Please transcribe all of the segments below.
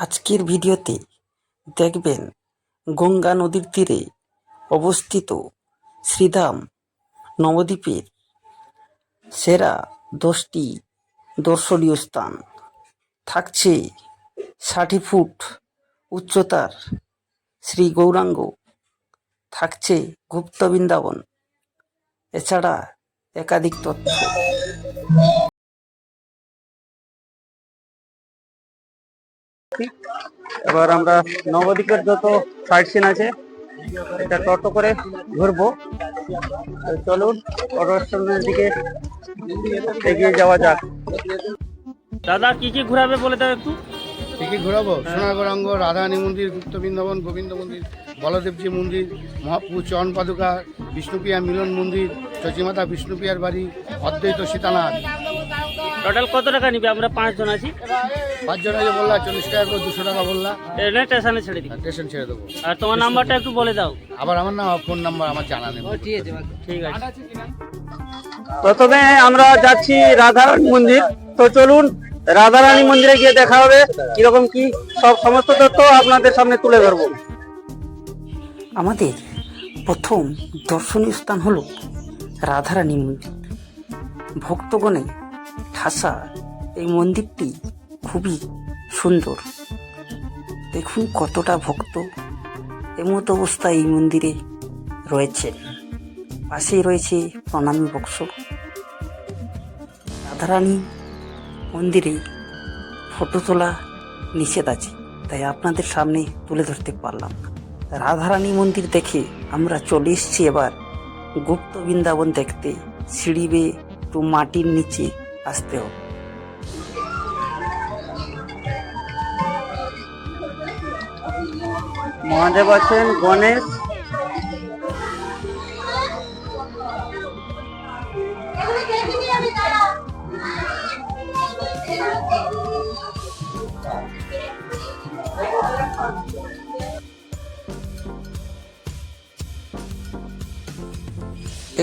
আজকের ভিডিওতে দেখবেন গঙ্গা নদীর তীরে অবস্থিত শ্রীধাম নবদ্বীপের সেরা 10টি দর্শনীয় স্থান। থাকছে 60 ফুট উচ্চতার শ্রী গৌরাঙ্গ, থাকছে গুপ্ত বৃন্দাবন, এছাড়া একাধিক তথ্য। এবার আমরা নবদ্বীপের যত সাইট সিন আছে এটা টোটো করে ঘুরবো। চলুন অটো স্টেশনের দিকে এগিয়ে যাওয়া যাক। দাদা কি কি ঘোরাবে বলে দাও একটু। কি কি ঘোরাবো? সোনা গৌরাঙ্গ, রাধারানী মন্দির, গুপ্ত বৃন্দাবন, গোবিন্দ মন্দির, বলদেবজি মন্দির, মহাপ্রভু চরণ পাদুকা, বিষ্ণুপ্রিয়া মিলন মন্দির, চচিমাতা বিষ্ণুপ্রিয়ার বাড়ি, অদ্বৈত সীতানাথ। টোটাল কত টাকা নিবে? আমরা 5 জন আছি। 5 জন আগে বললা 40 টাকা করে, 200 টাকা বললা। স্টেশনে ছেড়ে দিই। স্টেশন ছেড়ে দেবো। আর তোমার নাম্বারটা একটু বলে দাও। আবার আমার নাম, ফোন নাম্বার আমার জানা নেই। ঠিক আছে। প্রথমে আমরা যাচ্ছি রাধারানী মন্দির। তো চলুন রাধারানী মন্দিরে গিয়ে দেখা হবে কিরকম কি সমস্ত তথ্য আপনাদের সামনে তুলে ধরবো। আমাদের প্রথম দর্শনীয় স্থান হলো রাধারানী মন্দির। ভক্তগণে ঠাসা এই মন্দিরটি খুবই সুন্দর। দেখুন কতটা ভক্ত এমত অবস্থায় এই মন্দিরে রয়েছে। পাশেই রয়েছে প্রণামী বক্স। রাধারানী মন্দিরে ফটো তোলা নিষেধ আছে, তাই আপনাদের সামনে তুলে ধরতে পারলাম। রাধারানী মন্দির দেখে আমরা চলে এসেছি এবার গুপ্ত বৃন্দাবন দেখতে। সিঁড়ি বেয়ে একটু মাটির নিচে আসতে হবে। মহাদেব আছেন, গণেশ,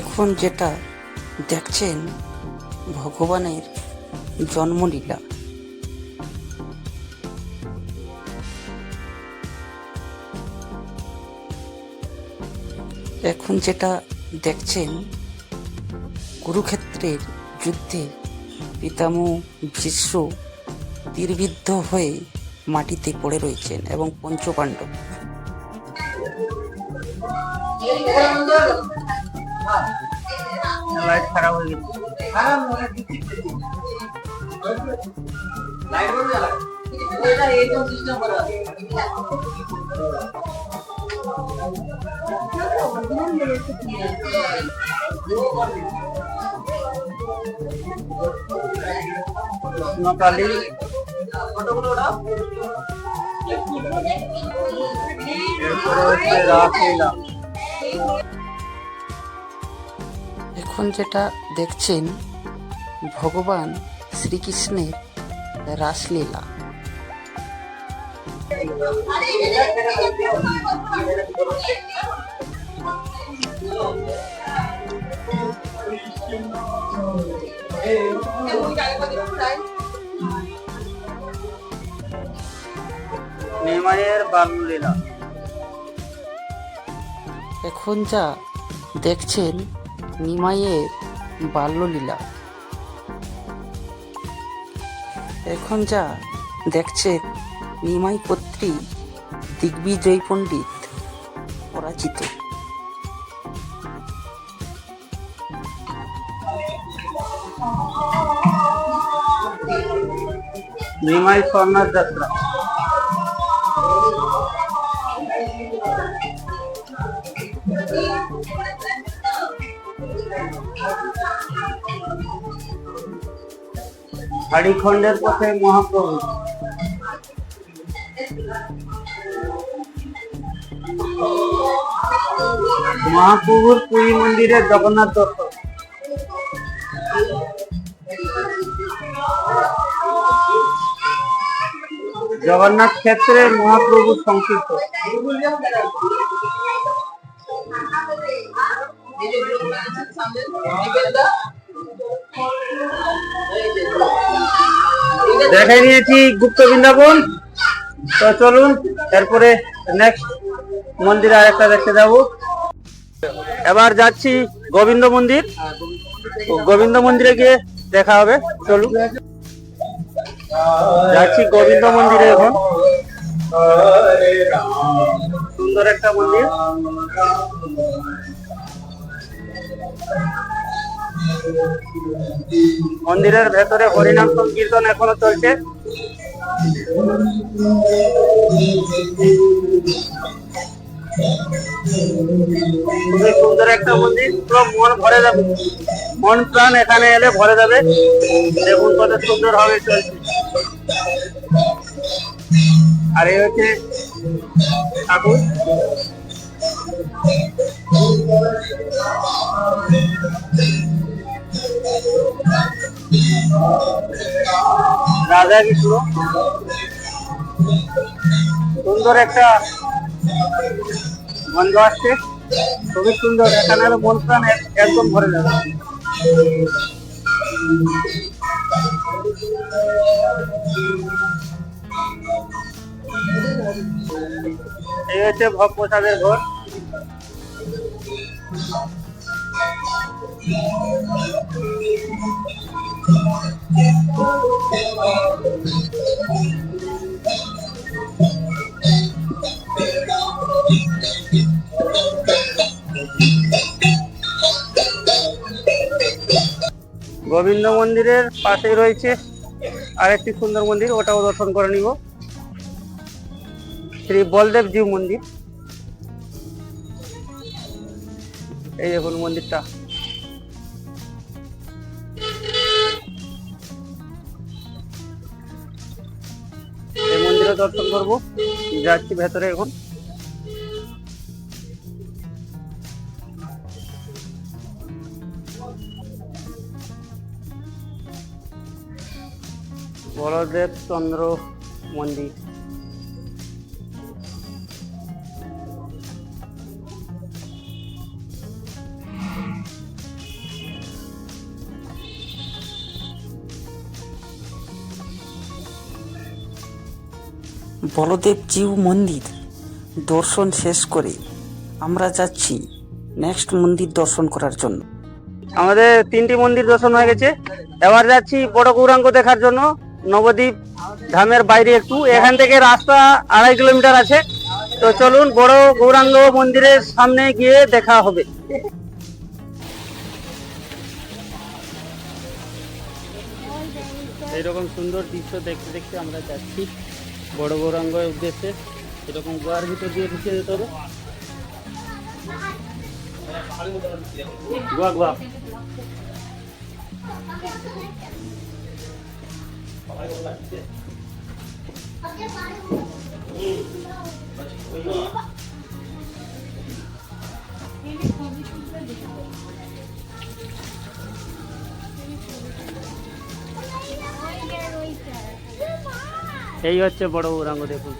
এখন যেটা দেখছেন ভগবানের জন্মলীলা। এখন যেটা দেখছেন কুরুক্ষেত্রের যুদ্ধে পিতামহ ভীষ্ম তীরবিদ্ধ হয়ে মাটিতে পড়ে রয়েছেন এবং পঞ্চপাণ্ডব। লাইট খারাপ হয়ে গেছে। এখন যেটা দেখছেন ভগবান শ্রীকৃষ্ণের রাসলীলা। নিমাইয়ের বাল্যলীলা। এখন যা দেখছেন নিমাইয়ের বাল্যলীলা। এখন যা দেখছেন নিমাই পত্রী দিগ্বিজয় পণ্ডিত পরাজিত। নিমাই স্বর্ণার যাত্রা। হাড়িখণ্ডের পথে মহাপ্রভু। মহাপ্রভুর পুরী মন্দিরে জগন্নাথ দর্শন। জগন্নাথ ক্ষেত্রে মহাপ্রভুর সংকীর্ত। দেখাই নিয়েছি গুপ্ত বৃন্দাবন। তো চলুন এরপরে নেক্সট মন্দিরে আরেকটা দেখতে যাব। এবার যাচ্ছি গোবিন্দ মন্দির, গোবিন্দ মন্দিরে গিয়ে দেখা হবে। চলুন যাচ্ছি গোবিন্দ মন্দিরে এখন। সুন্দর একটা মন্দির। মন্দিরের ভেতরে হরিনাম সংকীর্তন এখনো চলছে। খুবই সুন্দর একটা মন্দির, পুরো মন ভরে যাবে, মন প্রাণ এখানে এলে ভরে যাবে। দেখুন কত সুন্দর ভাবে চলছে। আর এই হচ্ছে ঠাকুর। রাধা কৃষ্ণ, সুন্দর একটা গন্ধ আসছে, খুবই সুন্দর। এখানে মন প্রাণ একদম ভরে যাবে। এই হচ্ছে ভোগ প্রসাদের ঘর। গোবিন্দ মন্দিরের পাশেই রয়েছে আরেকটি সুন্দর মন্দির, ওটাও দর্শন করে নিব। শ্রী বলদেব জিউ মন্দির। এই দেখুন মন্দিরটা। এই মন্দিরে দর্শন করব, যাচ্ছি ভেতরে এখন। বলদেব চন্দ্র মন্দির। বলদেব জিউ মন্দির দর্শন শেষ করে আমরা যাচ্ছি নেক্সট মন্দির দর্শন করার জন্য। আমাদের 3টি মন্দির দর্শন হয়ে গেছে। এবার যাচ্ছি বড় গৌরাঙ্গ দেখার জন্য, নবদ্বীপ ধামের বাইরে একটু। এখান থেকে রাস্তা 2.5 কিলোমিটার আছে। তো চলুন বড় গৌরাঙ্গ মন্দিরের সামনে গিয়ে দেখা হবে। এইরকম সুন্দর দৃশ্য দেখতে দেখতে আমরা যাচ্ছি বড় গৌরাঙ্গের উদ্দেশ্যে। এরকম গোয়ার ভিতর দিয়ে ঢুকে যেতে হবে। গোয়া গোয়া। এই হচ্ছে বড় গৌরাঙ্গ, দেখুন।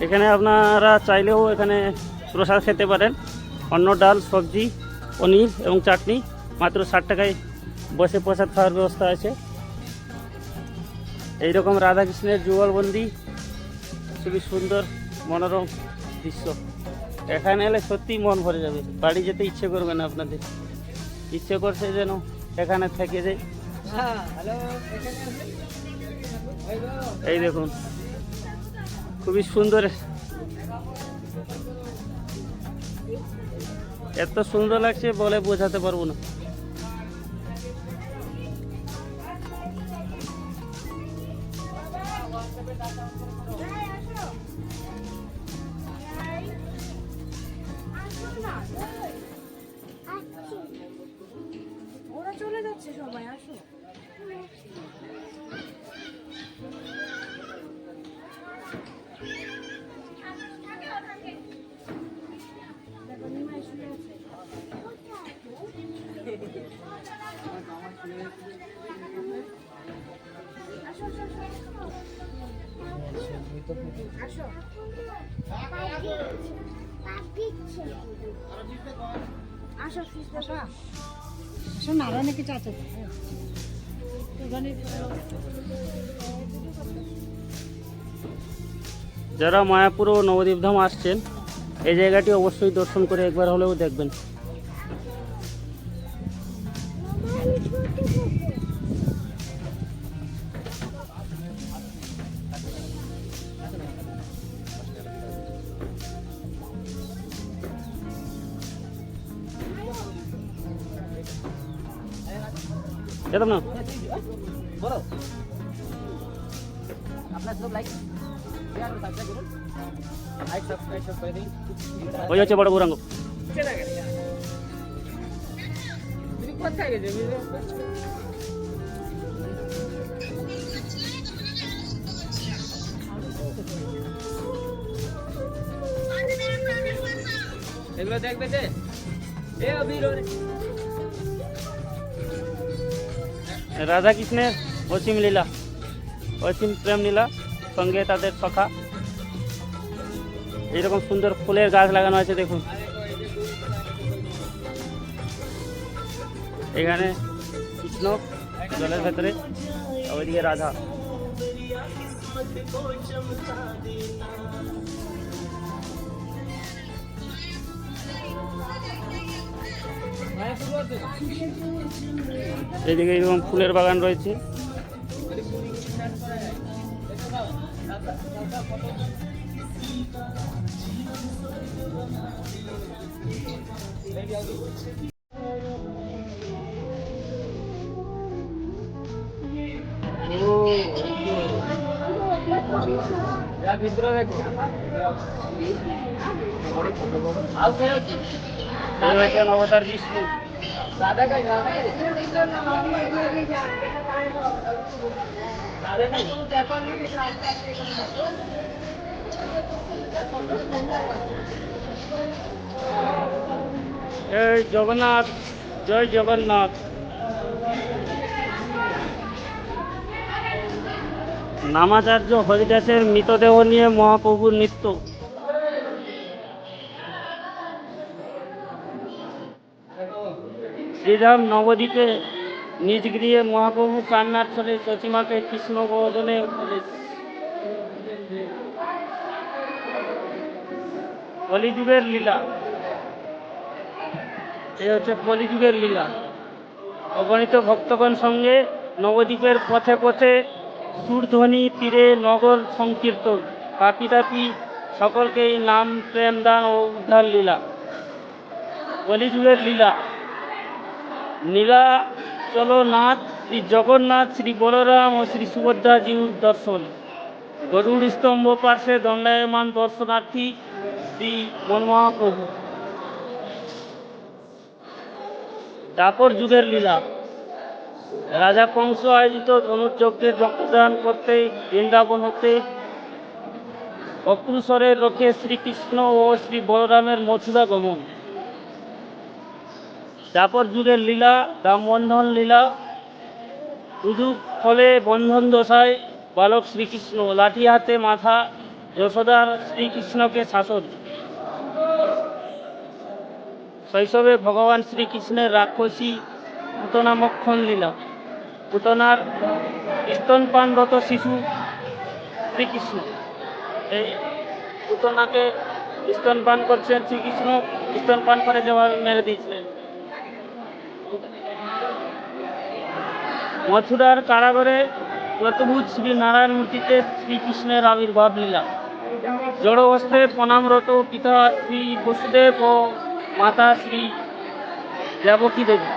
এখানে আপনারা চাইলেও এখানে প্রসাদ খেতে পারেন। অন্ন, ডাল, সবজি, পনির এবং চাটনি। মাত্র 60 টাকায় বসে প্রসাদ খাওয়ার ব্যবস্থা আছে। এইরকম রাধাকৃষ্ণের যুগলবন্দি, খুবই সুন্দর মনোরম দৃশ্য। এখানে এলে সত্যি মন ভরে যাবে, বাড়ি যেতে ইচ্ছে করবে না আপনাদের। ইচ্ছে করছে যেন এখানে থেকে যাই। এই দেখুন খুবই সুন্দর, এত সুন্দর লাগছে বলে বোঝাতে পারবো না। ওরা চলে যাচ্ছে সবাই, আসো। আসো। যারা মায়াপুর ও নবদ্বীপ ধাম আসছেন এই জায়গাটি অবশ্যই দর্শন করে একবার হলেও দেখবেন। যেতাম না ওই হচ্ছে বড় গৌরাঙ্গ। এগুলো দেখবে যে রাধা কৃষ্ণের অসীম লীলা, অসীম প্রেম লীলা, সঙ্গে তাদের সখা। এইরকম সুন্দর ফুলের গাছ লাগানো আছে দেখুন। এখানে কৃষ্ণ জলের ভেতরে, ওইদিকে রাধা। এইদিকে এরকম ফুলের বাগান রয়েছে। ভিতরে দেখো অবতার বিষ্ণু। এই জগন্নাথ, জয় জগন্নাথ। নামাচার্য হরিদাসের মৃতদেহ নিয়ে মহাপ্রভুর নৃত্য। শ্রীরাম নবদ্বীপে নিজ গৃহে মহাপ্রভু কান্নার ছলে চচিমাকে কৃষ্ণ বদনে উপদেশ। কলিযুগের লীলা, এই হচ্ছে কলিযুগের লীলা। অগণিত ভক্তগণ সঙ্গে নবদ্বীপের পথে পথে সুরধ্বনি তীরে নগর সংকীর্তন, পাপি তাপি সকলকেই নাম প্রেম দান ও উদ্ধার লীলা। কলিযুগের লীলা, নীলা চলো নাথ শ্রী জগন্নাথ, শ্রী বলরাম ও শ্রী সুভদ্রা জিউর দর্শন। গরুড় স্তম্ভ পার্শ্বে দণ্ডায়মান দর্শনার্থী শ্রী মহাপ্রভু। দাপর যুগের লীলা, রাজা কংস আয়োজিত ধনুর্যজ্ঞের রক্তদান করতে বৃন্দাবন হতে অক্রুসরের রথে শ্রীকৃষ্ণ ও শ্রী বলরামের মথুরা গমন। দাপর যুগের লীলা, রামবন্ধন লীলা, উদুক ফলে বন্ধন দশায় বালক শ্রীকৃষ্ণ, লাঠি হাতে মাথা যশোদার শ্রীকৃষ্ণকে শাসন। শৈশবে ভগবান শ্রীকৃষ্ণের রাক্ষসী পুতনা মক্ষণ লীলা, পুতনার স্তনপানরত শিশু শ্রীকৃষ্ণ। এই পুতনাকে স্তনপান করছেন শ্রীকৃষ্ণ, স্তনপান করে যেভাবে মেরে দিয়েছিলেন। মথুরার কারাগারে প্রতভূত শ্রী নারায়ণ মূর্তিতে শ্রীকৃষ্ণের আবির্ভাব লীলা। জড় অবস্থায় প্রণামরত পিতা শ্রী বসুদেব ও মাতা শ্রী দেবকী দেবী।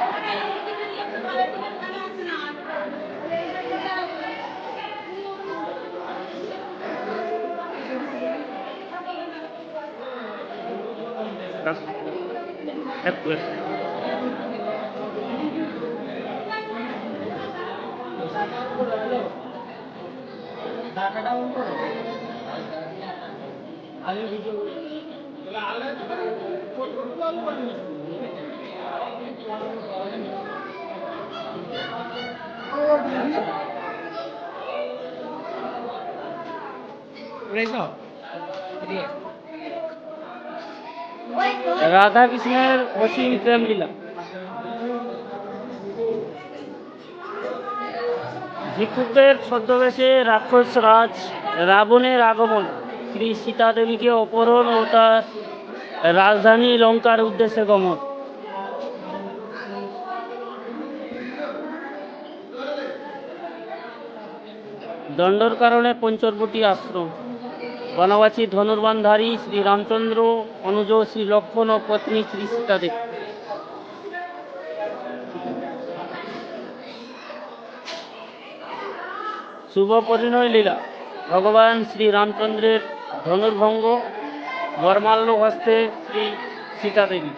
রাধা কৃষ্ণের অসীম প্রেম লীলা। ভিক্ষুকদের ছদ্মবেশে রাক্ষস রাজ রাবণের আগমন, শ্রী সীতা দেবীকে অপহরণ ও তার রাজধানী লঙ্কার উদ্দেশ্যে গমন। দণ্ডর কারণে পঞ্চবটী আশ্রম, বনবাসী ধনুর্বাণধারী শ্রী রামচন্দ্র, অনুজ শ্রী লক্ষ্মণ ও পত্নী শ্রী সীতা দেবী। শুভ পরিণয় লীলা, ভগবান শ্রী রামচন্দ্রের ধনুর্ভঙ্গ, বরমাল্য হস্তে শ্রী সীতা দেবী।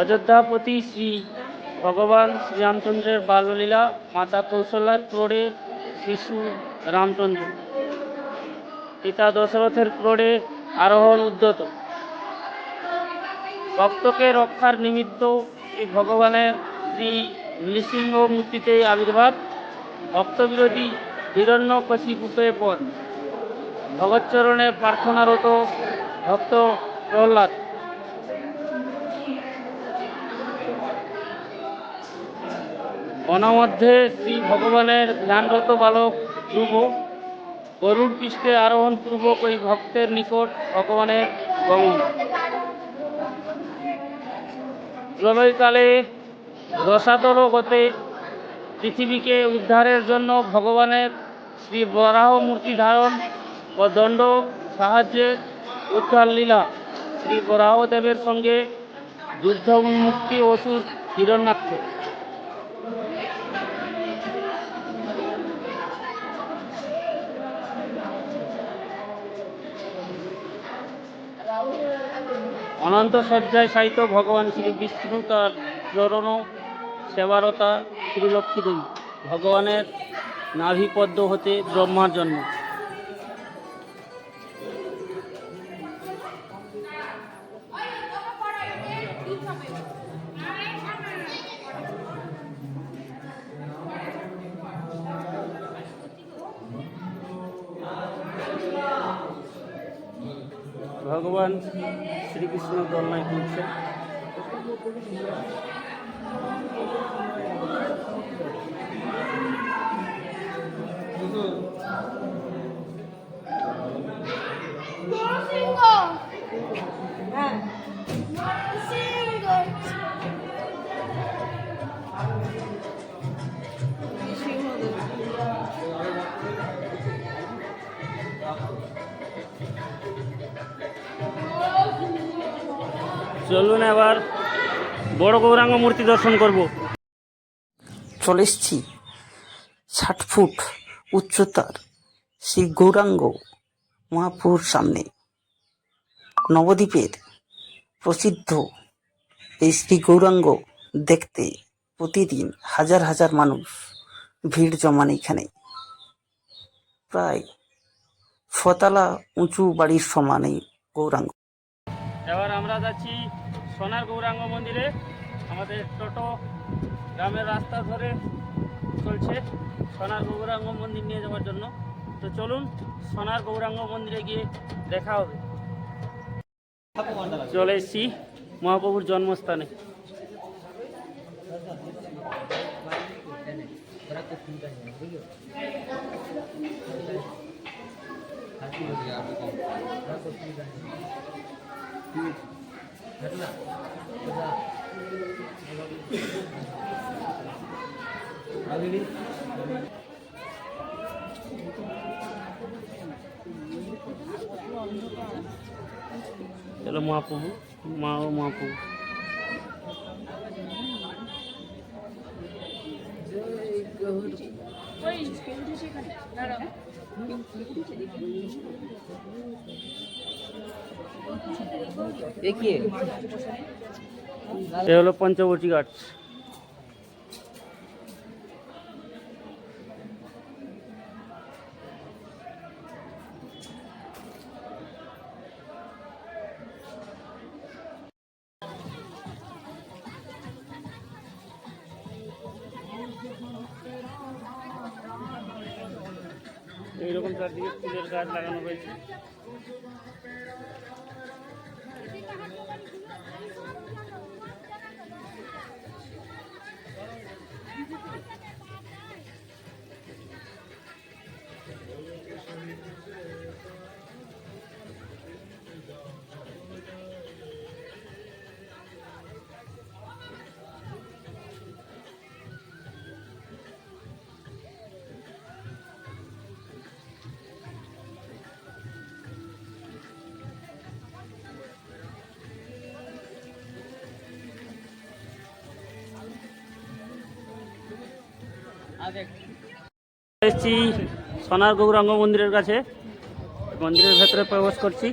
অযোধ্যাপতি শ্রী ভগবান শ্রীরামচন্দ্রের বাল্যলীলা, মাতা কৌশল্যার ক্রোড়ে শিশু রামচন্দ্র, পিতা দশরথের ক্রোড়ে আরোহণ উদ্যত। ভক্তকে রক্ষার নিমিত্ত শ্রী ভগবানের শ্রী নৃসিংহ মূর্তিতে আবির্ভাব, ভক্তবিরোধী হিরণ্যকশিপুকে পদ, ভগৎচরণে প্রার্থনারত ভক্ত প্রহ্লাদ। বনমধ্যে শ্রী ভগবানের ধ্যানরত বালক ধ্রুব, গরুড় পৃষ্ঠে আরোহণ পূর্বক ওই ভক্তের নিকট ভগবানের গমন। প্রলয়কালে রসাতল গতে পৃথিবীকে উদ্ধারের জন্য ভগবানের শ্রী বরাহ মূর্তি ধারণ ও দণ্ড সাহায্যে উদ্ধার লীলা, শ্রী বরাহদেবের সঙ্গে যুদ্ধ উন্মুক্তি অসুর হিরণ্যাক্ষ। অনন্ত শয্যায় শায়িত ভগবান শ্রী বিষ্ণু, তার চরণ সেবারতা শ্রীলক্ষ্মী দেবী, ভগবানের নাভিপদ্ম হতে ব্রহ্মার জন্ম। ভগবান শ্রীকৃষ্ণ দোলনায় ঘুরছে। চলুন এবার বড় গৌরাঙ্গ মূর্তি দর্শন করব। চলে এসছি 60 ফুট উচ্চতার শ্রী গৌরাঙ্গ মহাপুর সামনে। নবদ্বীপের প্রসিদ্ধ এই শ্রী গৌরাঙ্গ দেখতে প্রতিদিন হাজার হাজার মানুষ ভিড় জমান এখানে। প্রায় 6 তলা উঁচু বাড়ির সমান এই গৌরাঙ্গ। এবার আমরা যাচ্ছি সোনার গৌরাঙ্গ মন্দিরে। আমাদের টোটো গ্রামের রাস্তা ধরে চলছে সোনার গৌরাঙ্গ মন্দির নিয়ে যাওয়ার জন্য। তো চলুন সোনার গৌরাঙ্গ মন্দিরে গিয়ে দেখা হবে। চলে এসেছি মহাপ্রভুর জন্মস্থানে। চলো মহাপ্রভু, মা ও মহাপ্রভু। এ হলো পঞ্চবটী ঘাট। এইরকম চারদিকে ফুলের গাছ লাগানো রয়েছে। এসেছি সোনার গৌরাঙ্গ মন্দিরের কাছে, মন্দিরের ভেতরে প্রবেশ করছি।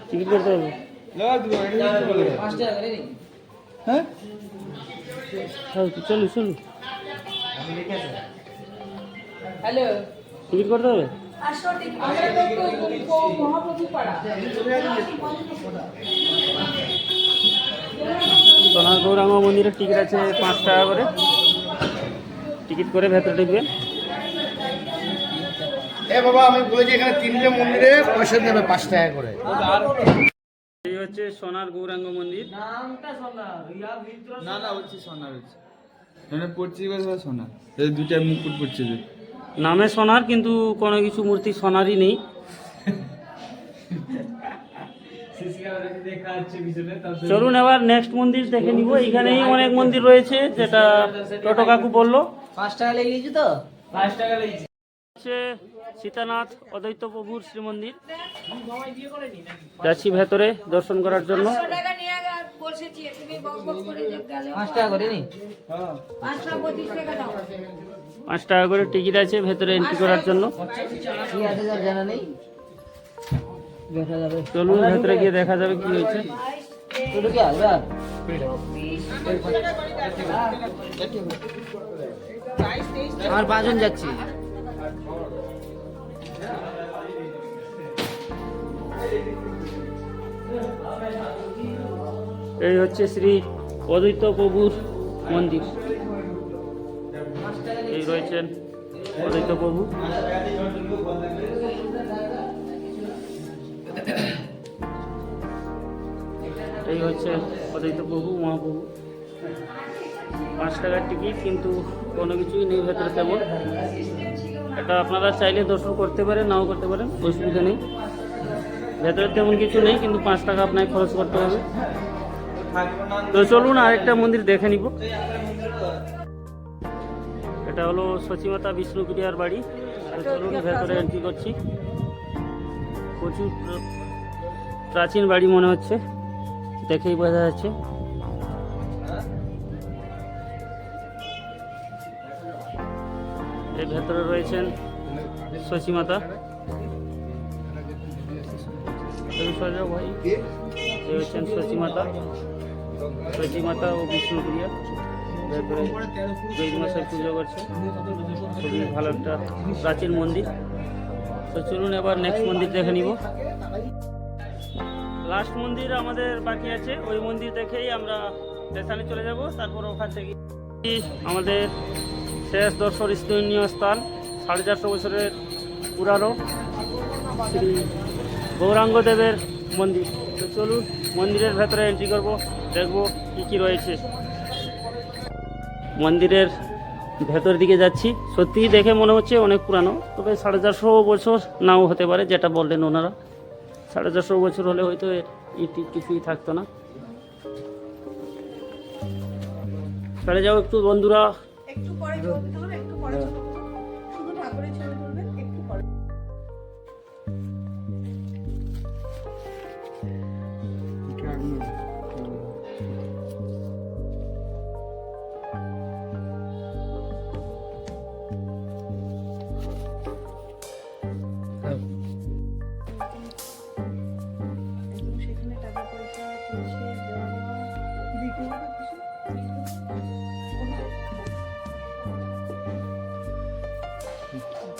টিকিট করতে হবে। হ্যাঁ চলুন চলুন, হ্যালো টিকিট করতে হবে। সোনার গৌরাঙ্গ মন্দিরের টিকিট আছে 5 টাকা করে, টিকিট করে ভেতরে ঢুকবেন। এ বাবা, আমি বলেছি এখানে 3টে মন্দিরে পয়সা নেবে 5 টাকা করে। এই হচ্ছে সোনার গৌরাঙ্গ মন্দির। না না হচ্ছে সোনার হচ্ছে এখানে পড়ছি সোনার, এই দুইটা মুকুট পড়ছে যে নামে সোনার, কিন্তু কোনো কিছু মূর্তি সোনারই নেই। চলুন এবার নেক্সট মন্দির দেখে নিব। এখানেই অনেক মন্দির রয়েছে, যেটা টোটো কাকু বললো। 5 টাকা লেগেছে তো 5 টাকা লেগেছে। হচ্ছে সীতানাথ অদ্বৈত প্রভুর শ্রীমন্দির। যাচ্ছি ভেতরে দর্শন করার জন্য। 5 টাকা করে নি 5 টাকা করে টিকিট আছে ভেতরে এন্ট্রি করার জন্য। কি আছে যার জানা নেই, দেখা যাবে। চলুন ভেতরে গিয়ে দেখা যাবে কি হয়েছে। শুধু কি আসবে আমার 5 জন যাচ্ছি। এই হচ্ছে শ্রী অদ্বৈত প্রভুর মন্দির। এই রয়েছেন অদ্বৈত প্রভু। এই হচ্ছে অদ্বৈত প্রভু মহাপ্রভু। 5 টাকার টিকিট, কিন্তু কোনো কিছুই নেই ভেতরে তেমন। এটা আপনারা চাইলে দর্শন করতে পারেন, নাও করতে পারেন, অসুবিধা নেই। ভেতরে তেমন কিছু নেই, কিন্তু 5 টাকা আপনাকে খরচ করতে হবে। তো চলুন আরেকটা মন্দির দেখে নিব। এটা হলো সচিমাতা বিষ্ণুপ্রিয়ার বাড়ি। তো চলুন ভেতরে এন্ট্রি করছি। প্রচুর প্রাচীন বাড়ি মনে হচ্ছে, দেখেই বোঝা যাচ্ছে। এর ভেতরে রয়েছেন সচিমাতা। ভাই এই হচ্ছেন সচিমাতা ও বিষ্ণুপ্রিয়া। ভেতরে জৈনমশাই পুজো করছে। খুবই ভালো একটা প্রাচীন মন্দির। তো চলুন এবার নেক্সট মন্দির দেখে নিব। লাস্ট মন্দির আমাদের বাকি আছে, ওই মন্দির দেখেই আমরা স্টেশনে চলে যাব। তারপর ওখান থেকে আমাদের শেষ দর্শনীয় স্থান 450 বছরের পুরানো শ্রী গৌরাঙ্গ দেবের মন্দির। তো চলুন মন্দিরের ভেতরে এন্ট্রি করব, দেখব কী কী রয়েছে। মন্দিরের ভেতর দিকে যাচ্ছি। সত্যিই দেখে মনে হচ্ছে অনেক পুরানো, তবে 450 বছর নাও হতে পারে, যেটা বললেন ওনারা। 450 বছর হলে হয়তো এর ইট কিছুই থাকতো না। চলে যাও একটু বন্ধুরা। একটু পরে ছবি তুলুন, একটু পরে ছবি তুলুন। শুধু ঠাকুরের ছবি তুলবেন, একটু পরে। সেখানে টাকা পয়সা তুলসী দেওয়া নেওয়া দিতে হবে কিছু।